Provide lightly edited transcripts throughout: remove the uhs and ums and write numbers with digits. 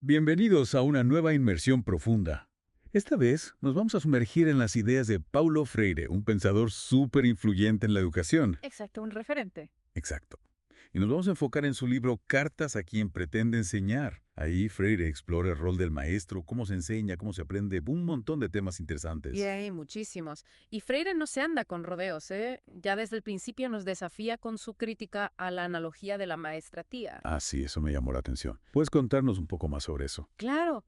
Bienvenidos a una nueva inmersión profunda. Esta vez nos vamos a sumergir en las ideas de Paulo Freire, un pensador súper influyente en la educación. Exacto, un referente. Exacto. Y nos vamos a enfocar en su libro Cartas a quien pretende enseñar. Ahí Freire explora el rol del maestro, cómo se enseña, cómo se aprende, un montón de temas Y interesantes. hay muchísimos. Y Freire no se anda con rodeos, ¿eh? Ya desde el principio nos desafía con su crítica a la analogía de la maestra tía. Ah, sí, eso me llamó la atención. ¿Puedes contarnos un poco más sobre eso? Claro,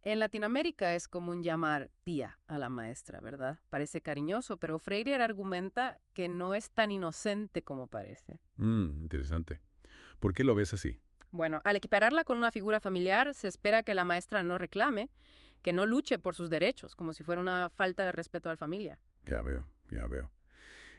en Latinoamérica es común llamar tía a la maestra, ¿verdad? Parece cariñoso, pero Freire argumenta que no es tan inocente como parece. Interesante. ¿Por qué lo ves así? Bueno, al equipararla con una figura familiar, se espera que la maestra no reclame, que no luche por sus derechos, como si fuera una falta de respeto a la familia. Ya veo, ya veo.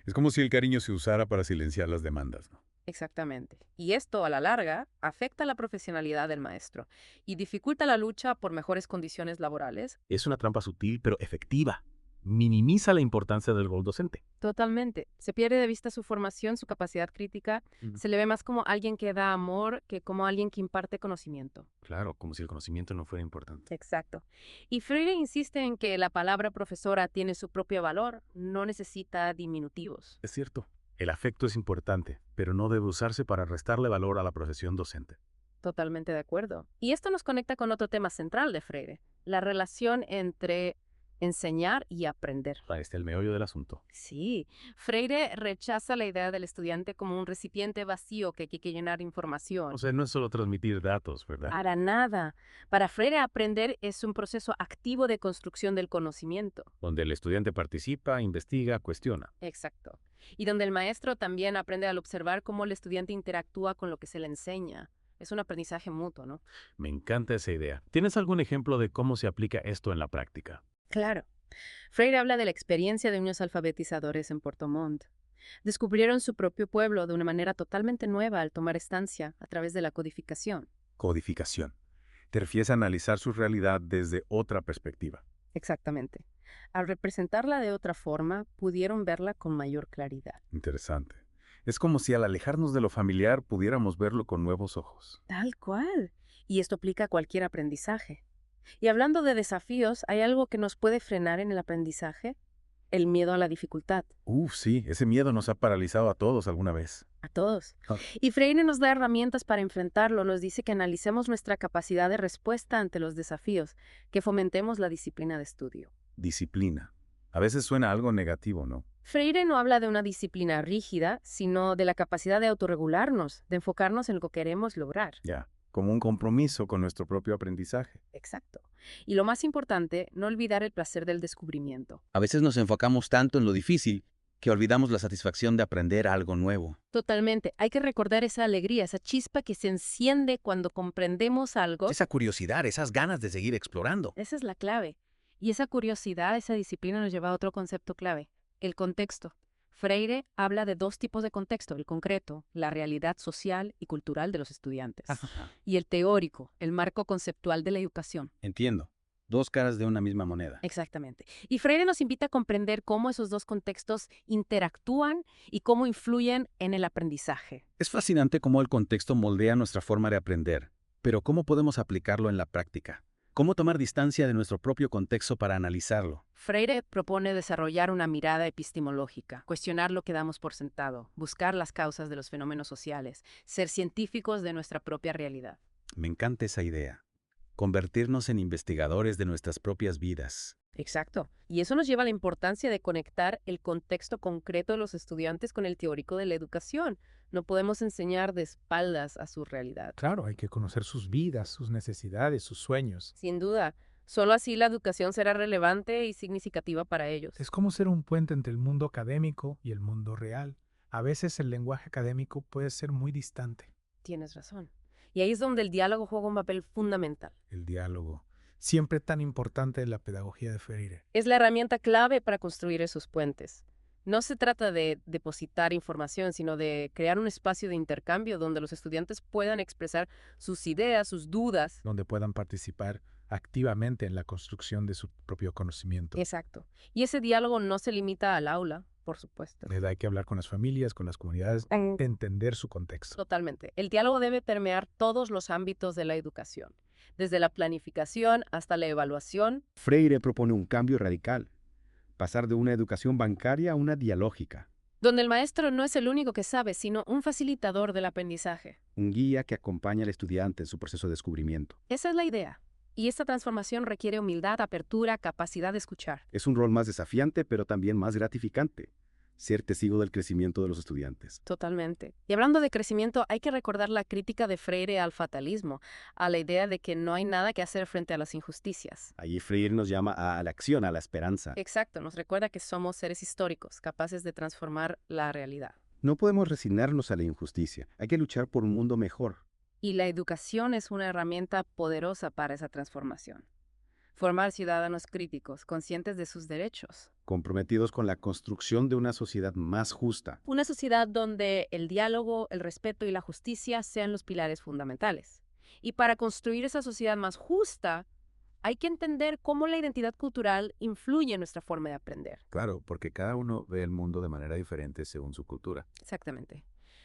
Es como si el cariño se usara para silenciar las demandas, ¿no? Exactamente. Y esto, a la larga, afecta la profesionalidad del maestro y dificulta la lucha por mejores condiciones laborales. Es una trampa sutil pero efectiva. Minimiza la importancia del rol docente. Totalmente. Se pierde de vista su formación, su capacidad crítica. Mm. Se le ve más como alguien que da amor que como alguien que imparte conocimiento. Claro, como si el conocimiento no fuera importante. Exacto. Y Freire insiste en que la palabra profesora tiene su propio valor, no necesita diminutivos. Es cierto, el afecto es importante, pero no debe usarse para restarle valor a la profesión docente. Totalmente de acuerdo. Y esto nos conecta con otro tema central de Freire, la relación entre enseñar y aprender. Ahí está el meollo del asunto. Sí, Freire rechaza la idea del estudiante como un recipiente vacío que hay que llenar información. O sea, no es solo transmitir datos, ¿verdad? Para nada. Para Freire, aprender es un proceso activo de construcción del conocimiento. Donde el estudiante participa, investiga, cuestiona. Exacto. Y donde el maestro también aprende al observar cómo el estudiante interactúa con lo que se le enseña. Es un aprendizaje mutuo, ¿no? Me encanta esa idea. ¿Tienes algún ejemplo de cómo se aplica esto en la práctica? Claro. Freire habla de la experiencia de unos alfabetizadores en Puerto Montt. Descubrieron su propio pueblo de una manera totalmente nueva al tomar estancia a través de la codificación. Codificación. Te refieres a analizar su realidad desde otra perspectiva. Exactamente. Al representarla de otra forma, pudieron verla con mayor claridad. Interesante. Es como si al alejarnos de lo familiar pudiéramos verlo con nuevos ojos. Tal cual. Y esto aplica a cualquier aprendizaje. Y hablando de desafíos, ¿hay algo que nos puede frenar en el aprendizaje? El miedo a la dificultad. Sí, ese miedo nos ha paralizado a todos alguna vez. A todos. Ah. Y Freire nos da herramientas para enfrentarlo. Nos dice que analicemos nuestra capacidad de respuesta ante los desafíos, que fomentemos la disciplina de estudio. Disciplina. A veces suena algo negativo, ¿no? Freire no habla de una disciplina rígida, sino de la capacidad de autorregularnos, de enfocarnos en lo que queremos lograr. Ya, como un compromiso con nuestro propio aprendizaje. Exacto. Y lo más importante, no olvidar el placer del descubrimiento. A veces nos enfocamos tanto en lo difícil que olvidamos la satisfacción de aprender algo nuevo. Totalmente. Hay que recordar esa alegría, esa chispa que se enciende cuando comprendemos algo. Esa curiosidad, esas ganas de seguir explorando. Esa es la clave. Y esa curiosidad, esa disciplina nos lleva a otro concepto clave, el contexto. Freire habla de dos tipos de contexto, el concreto, la realidad social y cultural de los estudiantes, y el teórico, el marco conceptual de la educación. Entiendo. Dos caras de una misma moneda. Exactamente. Y Freire nos invita a comprender cómo esos dos contextos interactúan y cómo influyen en el aprendizaje. Es fascinante cómo el contexto moldea nuestra forma de aprender, pero ¿cómo podemos aplicarlo en la práctica? ¿Cómo tomar distancia de nuestro propio contexto para analizarlo? Freire propone desarrollar una mirada epistemológica, cuestionar lo que damos por sentado, buscar las causas de los fenómenos sociales, ser científicos de nuestra propia realidad. Me encanta esa idea. Convertirnos en investigadores de nuestras propias vidas. Exacto. Y eso nos lleva a la importancia de conectar el contexto concreto de los estudiantes con el teórico de la educación. No podemos enseñar de espaldas a su realidad. Claro, hay que conocer sus vidas, sus necesidades, sus sueños. Sin duda, solo así la educación será relevante y significativa para ellos. Es como ser un puente entre el mundo académico y el mundo real. A veces el lenguaje académico puede ser muy distante. Tienes razón. Y ahí es donde el diálogo juega un papel fundamental. El diálogo, siempre tan importante en la pedagogía de Freire. Es la herramienta clave para construir esos puentes. No se trata de depositar información, sino de crear un espacio de intercambio donde los estudiantes puedan expresar sus ideas, sus dudas. Donde puedan participar activamente en la construcción de su propio conocimiento. Exacto. Y ese diálogo no se limita al aula, por supuesto. Hay que hablar con las familias, con las comunidades, entender su contexto. Totalmente. El diálogo debe permear todos los ámbitos de la educación, desde la planificación hasta la evaluación. Freire propone un cambio radical, pasar de una educación bancaria a una dialógica, Donde el maestro no es el único que sabe, sino un facilitador del aprendizaje. un guía que acompaña al estudiante en su proceso de descubrimiento. Esa es la idea. Y esta transformación requiere humildad, apertura, capacidad de escuchar. Es un rol más desafiante, pero también más gratificante, ser testigo del crecimiento de los estudiantes. Totalmente. Y hablando de crecimiento, hay que recordar la crítica de Freire al fatalismo, a la idea de que no hay nada que hacer frente a las injusticias. Allí Freire nos llama a la acción, a la esperanza. Exacto, nos recuerda que somos seres históricos, capaces de transformar la realidad. No podemos resignarnos a la injusticia, hay que luchar por un mundo mejor. Y la educación es una herramienta poderosa para esa transformación. Formar ciudadanos críticos, conscientes de sus derechos. Comprometidos con la construcción de una sociedad más justa. Una sociedad donde el diálogo, el respeto y la justicia sean los pilares fundamentales. Y para construir esa sociedad más justa, hay que entender cómo la identidad cultural influye en nuestra forma de aprender. Claro, porque cada uno ve el mundo de manera diferente según su cultura. Exactamente.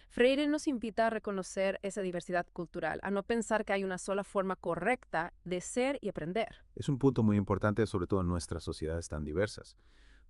Freire nos invita a reconocer esa diversidad cultural, a no pensar que hay una sola forma correcta de ser y aprender. Es un punto muy importante, sobre todo en nuestras sociedades tan diversas.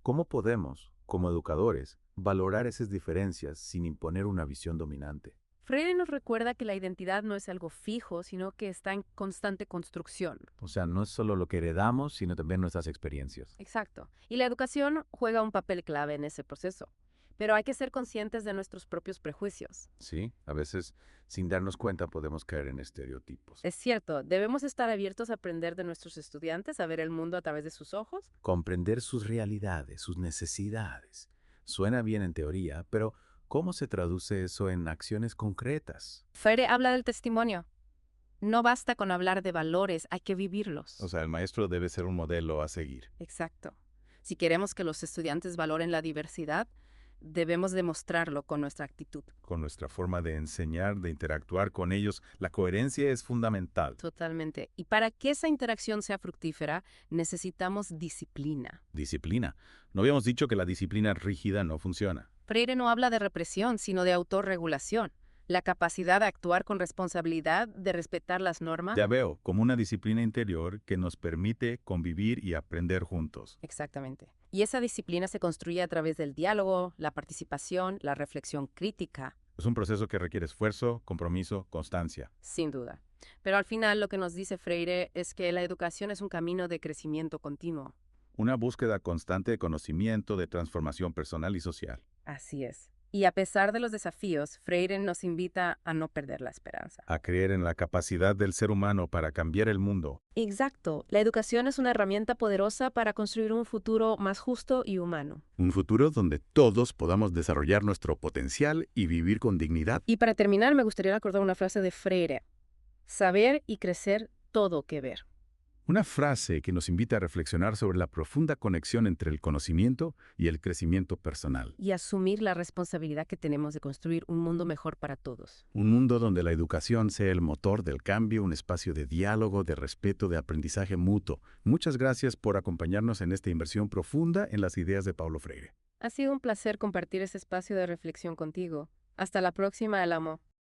¿Cómo podemos, como educadores, valorar esas diferencias sin imponer una visión dominante? Freire nos recuerda que la identidad no es algo fijo, sino que está en constante construcción. O sea, no es solo lo que heredamos, sino también nuestras experiencias. Exacto. Y la educación juega un papel clave en ese proceso. Pero hay que ser conscientes de nuestros propios prejuicios. Sí, a veces, sin darnos cuenta, podemos caer en estereotipos. Es cierto, debemos estar abiertos a aprender de nuestros estudiantes, a ver el mundo a través de sus ojos. Comprender sus realidades, sus necesidades. Suena bien en teoría, pero ¿cómo se traduce eso en acciones concretas? Freire habla del testimonio. No basta con hablar de valores, hay que vivirlos. O sea, el maestro debe ser un modelo a seguir. Exacto. Si queremos que los estudiantes valoren la diversidad, debemos demostrarlo con nuestra actitud. Con nuestra forma de enseñar, de interactuar con ellos, la coherencia es fundamental. Totalmente. Y para que esa interacción sea fructífera, necesitamos disciplina. Disciplina. No habíamos dicho que la disciplina rígida no funciona. Freire no habla de represión, sino de autorregulación. La capacidad de actuar con responsabilidad, de respetar las normas. Ya veo, como una disciplina interior que nos permite convivir y aprender juntos. Exactamente. Y esa disciplina se construye a través del diálogo, la participación, la reflexión crítica. Es un proceso que requiere esfuerzo, compromiso, constancia. Sin duda. Pero al final lo que nos dice Freire es que la educación es un camino de crecimiento continuo. Una búsqueda constante de conocimiento, de transformación personal y social. Así es. Y a pesar de los desafíos, Freire nos invita a no perder la esperanza. A creer en la capacidad del ser humano para cambiar el mundo. Exacto. La educación es una herramienta poderosa para construir un futuro más justo y humano. Un futuro donde todos podamos desarrollar nuestro potencial y vivir con dignidad. Y para terminar, me gustaría recordar una frase de Freire. Saber y crecer todo que ver. Una frase que nos invita a reflexionar sobre la profunda conexión entre el conocimiento y el crecimiento personal. Y asumir la responsabilidad que tenemos de construir un mundo mejor para todos. Un mundo donde la educación sea el motor del cambio, un espacio de diálogo, de respeto, de aprendizaje mutuo. Muchas gracias por acompañarnos en esta inversión profunda en las ideas de Paulo Freire. Ha sido un placer compartir ese espacio de reflexión contigo. Hasta la próxima, Álamo.